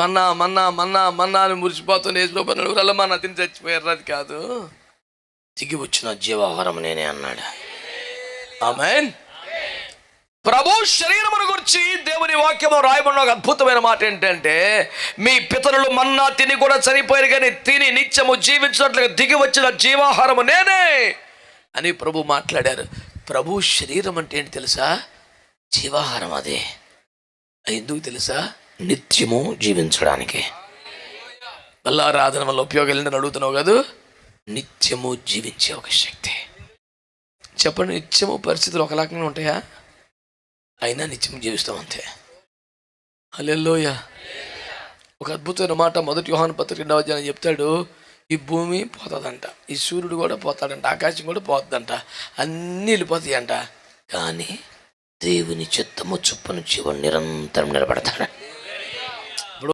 మన్నా మన్నా మన్నా మన్నా అని మురిసిపోతున్న యేసుప్రభు మన్నా తిని చచ్చిపోయారు. అది కాదు, దిగి వచ్చిన జీవాహారం నేనే అన్నాడు. ఆమేన్. ప్రభు శరీరమును గురించి దేవుని వాక్యము రాయబడిన ఒక అద్భుతమైన మాట ఏంటంటే, మీ పితరులు మన్నా తిని కూడా చనిపోయారు, కానీ తిని నిత్యము జీవించినట్లుగా దిగి వచ్చిన జీవాహారము నేనే అని ప్రభు మాట్లాడారు. ప్రభు శరీరం అంటే ఏంటి తెలుసా? జీవాహారం. అదే ఎందుకు తెలుసా? నిత్యము జీవించడానికి. మళ్ళా ఆరాధన వల్ల ఉపయోగాలు ఏంటని అడుగుతున్నావు కాదు, నిత్యము జీవించే ఒక శక్తి. చెప్పండి, నిత్యము పరిస్థితులు ఒక రకంగా ఉంటాయా? అయినా నిత్యం జీవిస్తాం అంతే. హల్లెలూయా. ఒక అద్భుతమైన మాట 1 యోహాను పత్రిక 2వ అధ్యాయం చెప్తాడు, ఈ భూమి పోతుందంట, ఈ సూర్యుడు కూడా పోతాడంట, ఆకాశం కూడా పోతుందంట, అన్నీ వెళ్ళిపోతాయంట, కానీ దేవుని చిత్తము చొప్పున జీవన్ నిరంతరం నిలబడతాడు.